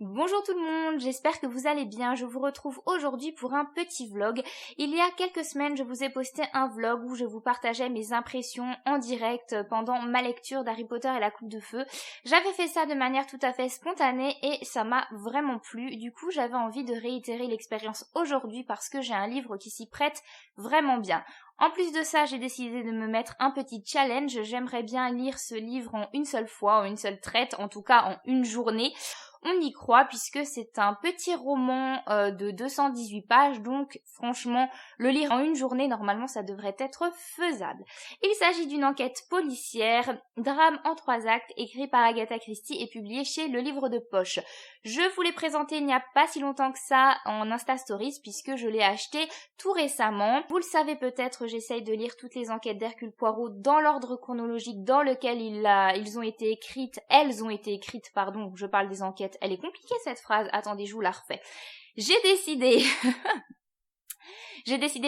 Bonjour tout le monde, j'espère que vous allez bien. Je vous retrouve aujourd'hui pour un petit vlog. Il y a quelques semaines, je vous ai posté un vlog où je vous partageais mes impressions en direct pendant ma lecture d'Harry Potter et la Coupe de Feu. J'avais fait ça de manière tout à fait spontanée et ça m'a vraiment plu. Du coup, j'avais envie de réitérer l'expérience aujourd'hui parce que j'ai un livre qui s'y prête vraiment bien. En plus de ça, j'ai décidé de me mettre un petit challenge. J'aimerais bien lire ce livre en une seule fois, en une seule traite, en tout cas en une journée. On y croit puisque c'est un petit roman de 218 pages, donc franchement, le lire en une journée, normalement, ça devrait être faisable. Il s'agit d'une enquête policière, drame en 3 actes, écrit par Agatha Christie et publié chez Le Livre de Poche. Je vous l'ai présenté il n'y a pas si longtemps que ça en Insta Stories puisque je l'ai acheté tout récemment. Vous le savez peut-être, j'essaye de lire toutes les enquêtes d'Hercule Poirot dans l'ordre chronologique dans lequel elles ont été écrites, pardon, je parle des enquêtes. Elle est compliquée cette phrase, attendez, je vous la refais. J'ai décidé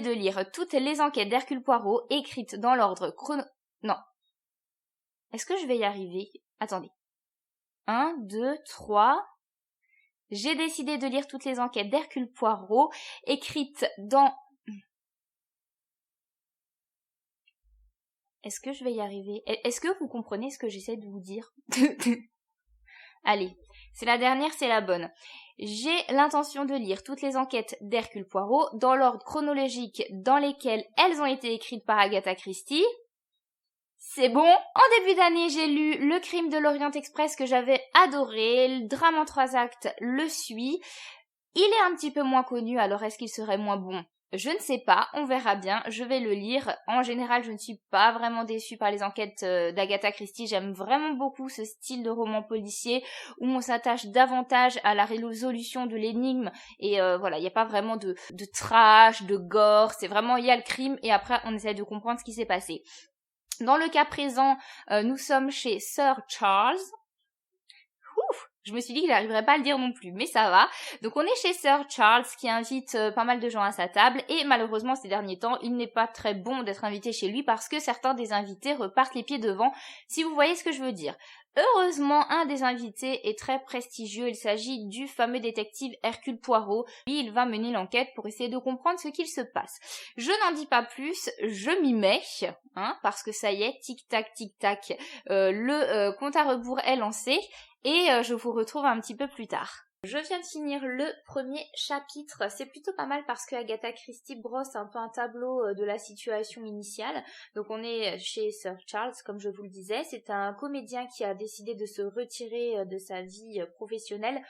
de lire toutes les enquêtes d'Hercule Poirot écrites dans l'ordre Non. Est-ce que je vais y arriver? Attendez. 1, 2, 3... J'ai décidé de lire toutes les enquêtes d'Hercule Poirot écrites dans... Est-ce que je vais y arriver? Est-ce que vous comprenez ce que j'essaie de vous dire? Allez, c'est la dernière, c'est la bonne. J'ai l'intention de lire toutes les enquêtes d'Hercule Poirot dans l'ordre chronologique dans lesquels elles ont été écrites par Agatha Christie. C'est bon. En début d'année, j'ai lu Le Crime de l'Orient Express que j'avais adoré. Le drame en 3 actes le suit. Il est un petit peu moins connu, alors est-ce qu'il serait moins bon? Je ne sais pas, on verra bien, je vais le lire. En général, je ne suis pas vraiment déçue par les enquêtes d'Agatha Christie. J'aime vraiment beaucoup ce style de roman policier où on s'attache davantage à la résolution de l'énigme. Et voilà, il n'y a pas vraiment de trash, de gore. C'est vraiment, il y a le crime et après, on essaie de comprendre ce qui s'est passé. Dans le cas présent, nous sommes chez Sir Charles. Je me suis dit qu'il n'arriverait pas à le dire non plus, mais ça va. Donc on est chez Sir Charles qui invite pas mal de gens à sa table et malheureusement ces derniers temps, il n'est pas très bon d'être invité chez lui parce que certains des invités repartent les pieds devant, si vous voyez ce que je veux dire. Heureusement, un des invités est très prestigieux, il s'agit du fameux détective Hercule Poirot. Lui, il va mener l'enquête pour essayer de comprendre ce qu'il se passe. Je n'en dis pas plus, je m'y mets, parce que ça y est, tic-tac, tic-tac, le compte à rebours est lancé. Et je vous retrouve un petit peu plus tard. Je viens de finir le premier chapitre. C'est plutôt pas mal parce que Agatha Christie brosse un peu un tableau de la situation initiale. Donc on est chez Sir Charles, comme je vous le disais. C'est un comédien qui a décidé de se retirer de sa vie professionnelle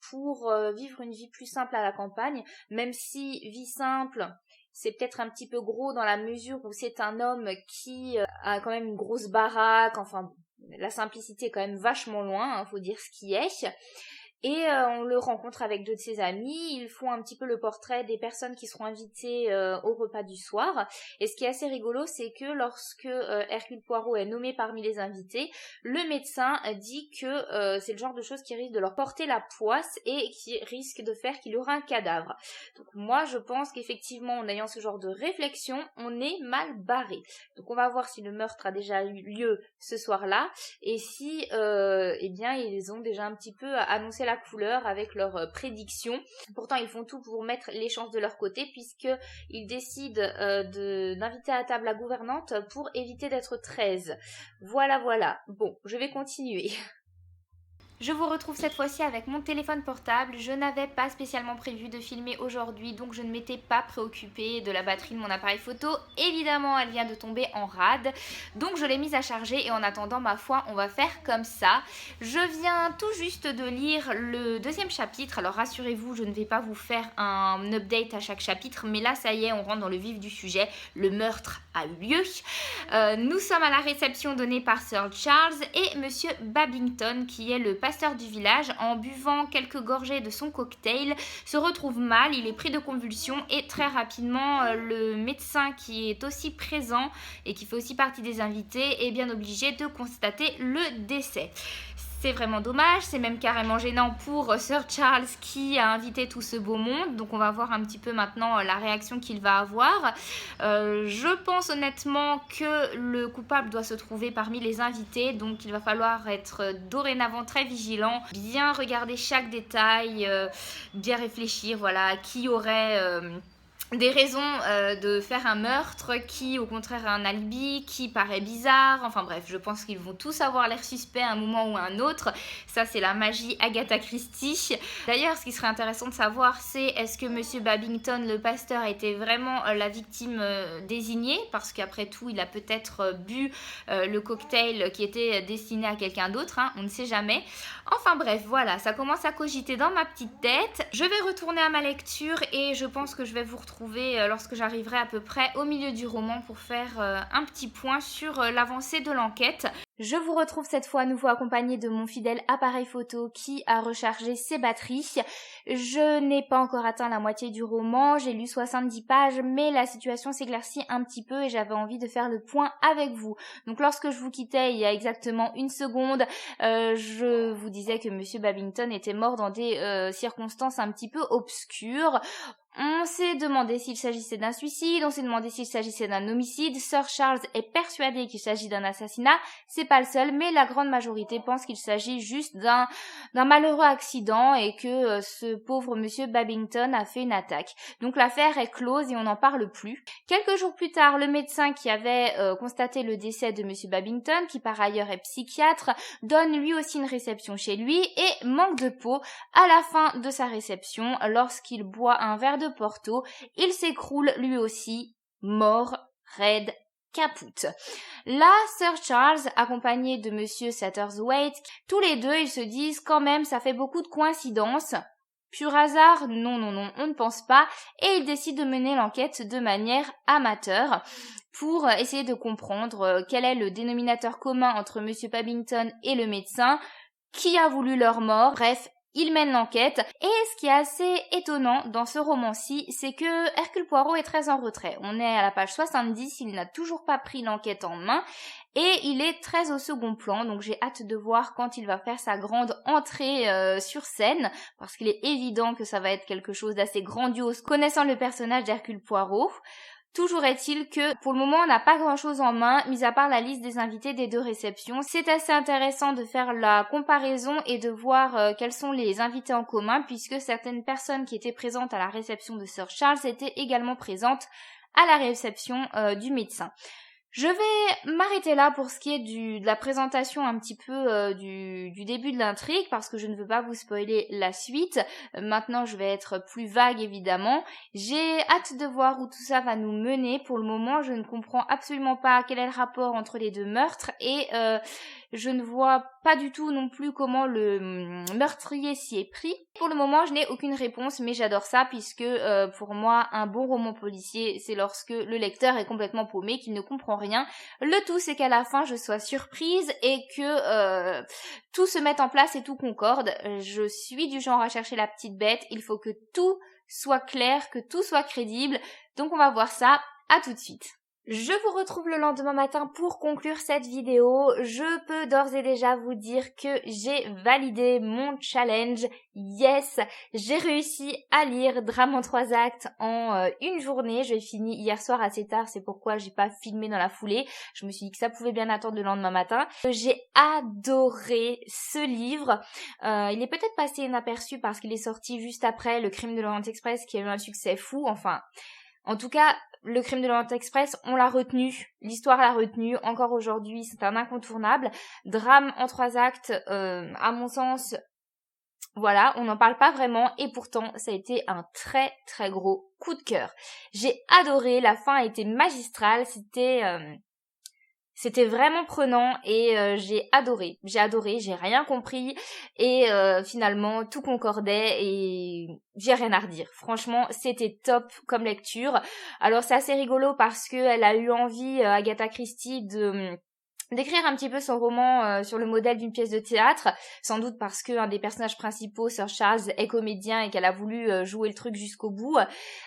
pour vivre une vie plus simple à la campagne. Même si vie simple, c'est peut-être un petit peu gros dans la mesure où c'est un homme qui a quand même une grosse baraque, enfin... La simplicité est quand même vachement loin, faut dire ce qui est. Et on le rencontre avec 2 de ses amis, ils font un petit peu le portrait des personnes qui seront invitées au repas du soir. Et ce qui est assez rigolo, c'est que lorsque Hercule Poirot est nommé parmi les invités, le médecin dit que c'est le genre de choses qui risque de leur porter la poisse et qui risque de faire qu'il y aura un cadavre. Donc moi je pense qu'effectivement en ayant ce genre de réflexion, on est mal barré. Donc on va voir si le meurtre a déjà eu lieu ce soir-là et si eh bien ils ont déjà un petit peu annoncé la couleur avec leurs prédictions. Pourtant ils font tout pour mettre les chances de leur côté puisqu'ils décident d'inviter à table la gouvernante pour éviter d'être 13. Voilà. Bon, je vais continuer. Je vous retrouve cette fois-ci avec mon téléphone portable. Je n'avais pas spécialement prévu de filmer aujourd'hui, donc je ne m'étais pas préoccupée de la batterie de mon appareil photo. Évidemment, elle vient de tomber en rade, donc je l'ai mise à charger et en attendant, ma foi, on va faire comme ça. Je viens tout juste de lire le 2e chapitre, alors rassurez-vous, je ne vais pas vous faire un update à chaque chapitre, mais là, ça y est, on rentre dans le vif du sujet. Le meurtre a eu lieu. Nous sommes à la réception donnée par Sir Charles et Monsieur Babington, qui est le pasteur du village, en buvant quelques gorgées de son cocktail, se retrouve mal, il est pris de convulsions et très rapidement le médecin qui est aussi présent et qui fait aussi partie des invités est bien obligé de constater le décès. C'est vraiment dommage, c'est même carrément gênant pour Sir Charles qui a invité tout ce beau monde. Donc on va voir un petit peu maintenant la réaction qu'il va avoir. Je pense honnêtement que le coupable doit se trouver parmi les invités. Donc il va falloir être dorénavant très vigilant, bien regarder chaque détail, bien réfléchir, voilà, qui aurait... des raisons de faire un meurtre, qui au contraire a un alibi, qui paraît bizarre, enfin bref, je pense qu'ils vont tous avoir l'air suspects à un moment ou à un autre. Ça c'est la magie Agatha Christie. D'ailleurs, ce qui serait intéressant de savoir, c'est est-ce que Monsieur Babington, le pasteur, était vraiment la victime désignée, parce qu'après tout, il a peut-être bu le cocktail qui était destiné à quelqu'un d'autre, hein, on ne sait jamais. Enfin bref, voilà, ça commence à cogiter dans ma petite tête. Je vais retourner à ma lecture et je pense que je vais vous retrouver lorsque j'arriverai à peu près au milieu du roman pour faire un petit point sur l'avancée de l'enquête. Je vous retrouve cette fois à nouveau accompagnée de mon fidèle appareil photo qui a rechargé ses batteries. Je n'ai pas encore atteint la moitié du roman, j'ai lu 70 pages, mais la situation s'éclaircit un petit peu et j'avais envie de faire le point avec vous. Donc lorsque je vous quittais il y a exactement une seconde, je vous disais que Monsieur Babington était mort dans des circonstances un petit peu obscures. On s'est demandé s'il s'agissait d'un suicide, on s'est demandé s'il s'agissait d'un homicide. Sir Charles est persuadé qu'il s'agit d'un assassinat. C'est pas le seul, mais la grande majorité pense qu'il s'agit juste d'un malheureux accident et que ce pauvre monsieur Babington a fait une attaque. Donc l'affaire est close et on n'en parle plus. Quelques jours plus tard, le médecin qui avait constaté le décès de monsieur Babington, qui par ailleurs est psychiatre, donne lui aussi une réception chez lui et manque de peau. À la fin de sa réception, lorsqu'il boit un verre de Porto, il s'écroule lui aussi, mort, raide, capoute. Là, Sir Charles, accompagné de Monsieur Satterthwaite, tous les deux, ils se disent quand même, ça fait beaucoup de coïncidences. Pur hasard? Non, on ne pense pas. Et ils décident de mener l'enquête de manière amateur pour essayer de comprendre quel est le dénominateur commun entre Monsieur Babington et le médecin, qui a voulu leur mort, bref. Il mène l'enquête, et ce qui est assez étonnant dans ce roman-ci, c'est que Hercule Poirot est très en retrait. On est à la page 70, il n'a toujours pas pris l'enquête en main, et il est très au second plan, donc j'ai hâte de voir quand il va faire sa grande entrée sur scène, parce qu'il est évident que ça va être quelque chose d'assez grandiose, connaissant le personnage d'Hercule Poirot. Toujours est-il que, pour le moment, on n'a pas grand-chose en main, mis à part la liste des invités des deux réceptions. C'est assez intéressant de faire la comparaison et de voir quels sont les invités en commun, puisque certaines personnes qui étaient présentes à la réception de Sir Charles étaient également présentes à la réception du médecin. Je vais m'arrêter là pour ce qui est de la présentation un petit peu du début de l'intrigue, parce que je ne veux pas vous spoiler la suite. Maintenant, je vais être plus vague, évidemment. J'ai hâte de voir où tout ça va nous mener. Pour le moment, je ne comprends absolument pas quel est le rapport entre les deux meurtres et je ne vois pas du tout non plus comment le meurtrier s'y est pris. Pour le moment, je n'ai aucune réponse, mais j'adore ça puisque pour moi, un bon roman policier, c'est lorsque le lecteur est complètement paumé, qu'il ne comprend rien. Le tout, c'est qu'à la fin, je sois surprise et que tout se mette en place et tout concorde. Je suis du genre à chercher la petite bête. Il faut que tout soit clair, que tout soit crédible. Donc on va voir ça. À tout de suite. Je vous retrouve le lendemain matin pour conclure cette vidéo. Je peux d'ores et déjà vous dire que j'ai validé mon challenge. Yes, j'ai réussi à lire Drame en 3 actes en une journée. Je l'ai fini hier soir assez tard, c'est pourquoi j'ai pas filmé dans la foulée. Je me suis dit que ça pouvait bien attendre le lendemain matin. J'ai adoré ce livre. Il est peut-être passé inaperçu parce qu'il est sorti juste après Le Crime de l'Orient Express qui a eu un succès fou. Enfin, en tout cas, Le Crime de l'Orient Express, on l'a retenu, l'histoire l'a retenu, encore aujourd'hui, c'est un incontournable. Drame en 3 actes, à mon sens, voilà, on n'en parle pas vraiment et pourtant ça a été un très très gros coup de cœur. J'ai adoré, la fin a été magistrale, c'était vraiment prenant et j'ai adoré, j'ai rien compris et finalement tout concordait et j'ai rien à redire. Franchement, c'était top comme lecture. Alors c'est assez rigolo parce que elle a eu envie, Agatha Christie, d'écrire un petit peu son roman sur le modèle d'une pièce de théâtre, sans doute parce que un des personnages principaux, Sir Charles, est comédien et qu'elle a voulu jouer le truc jusqu'au bout.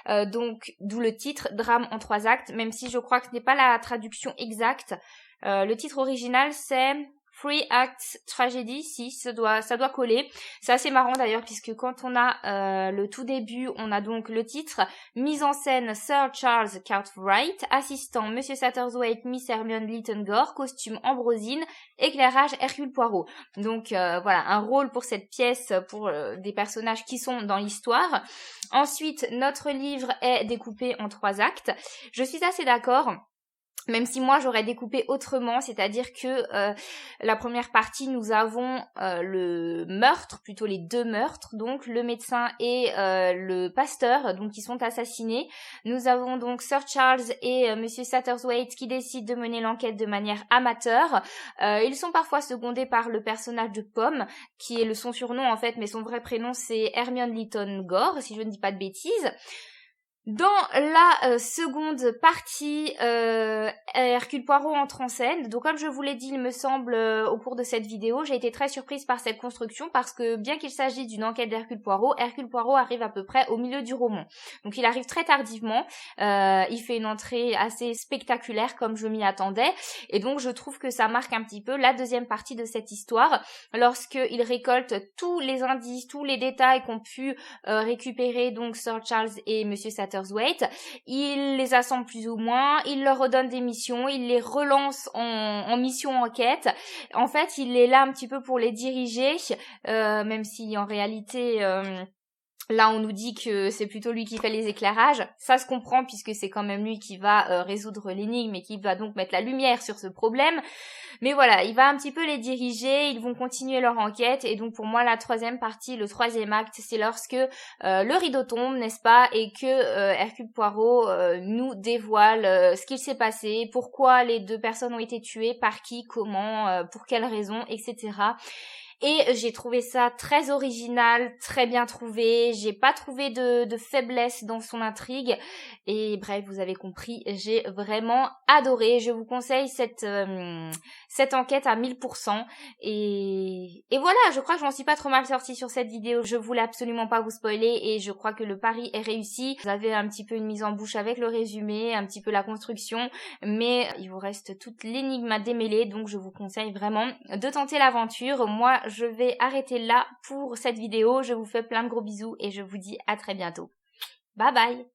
Donc, d'où le titre, Drame en 3 actes, même si je crois que ce n'est pas la traduction exacte. Le titre original, c'est Three Acts Tragedy, si, ça doit coller. C'est assez marrant d'ailleurs, puisque quand on a le tout début, on a donc le titre, mise en scène Sir Charles Cartwright, assistant Monsieur Satterthwaite, Miss Hermione Littengore, costume Ambrosine, éclairage Hercule Poirot. Donc voilà, un rôle pour cette pièce, pour des personnages qui sont dans l'histoire. Ensuite, notre livre est découpé en 3 actes. Je suis assez d'accord. Même si moi j'aurais découpé autrement, c'est-à-dire que la première partie, nous avons le meurtre, plutôt les 2 meurtres, donc le médecin et le pasteur, donc qui sont assassinés. Nous avons donc Sir Charles et Monsieur Satterthwaite qui décident de mener l'enquête de manière amateur. Ils sont parfois secondés par le personnage de Pomme, qui est son surnom en fait, mais son vrai prénom c'est Hermione Littengore, si je ne dis pas de bêtises. Dans la seconde partie, Hercule Poirot entre en scène. Donc comme je vous l'ai dit, il me semble, au cours de cette vidéo, j'ai été très surprise par cette construction parce que bien qu'il s'agisse d'une enquête d'Hercule Poirot arrive à peu près au milieu du roman. Donc il arrive très tardivement, il fait une entrée assez spectaculaire comme je m'y attendais, et donc je trouve que ça marque un petit peu la deuxième partie de cette histoire, lorsqu'il récolte tous les indices, tous les détails qu'ont pu récupérer donc Sir Charles et Monsieur Satterthwaite. Il les assemble plus ou moins, il leur redonne des missions, il les relance en mission enquête. En fait, il est là un petit peu pour les diriger, même si en réalité... Là, on nous dit que c'est plutôt lui qui fait les éclairages. Ça se comprend puisque c'est quand même lui qui va résoudre l'énigme et qui va donc mettre la lumière sur ce problème. Mais voilà, il va un petit peu les diriger, ils vont continuer leur enquête. Et donc pour moi, la troisième partie, le troisième acte, c'est lorsque le rideau tombe, n'est-ce pas, et que Hercule Poirot nous dévoile ce qu'il s'est passé, pourquoi les 2 personnes ont été tuées, par qui, comment, pour quelles raisons, etc. Et j'ai trouvé ça très original, très bien trouvé. J'ai pas trouvé de faiblesse dans son intrigue. Et bref, vous avez compris, j'ai vraiment adoré. Je vous conseille cette enquête à 1000%. Et voilà, je crois que je m'en suis pas trop mal sortie sur cette vidéo. Je voulais absolument pas vous spoiler et je crois que le pari est réussi. Vous avez un petit peu une mise en bouche avec le résumé, un petit peu la construction, mais il vous reste toute l'énigme à démêler. Donc je vous conseille vraiment de tenter l'aventure. Moi, je vais arrêter là pour cette vidéo. Je vous fais plein de gros bisous et je vous dis à très bientôt. Bye bye!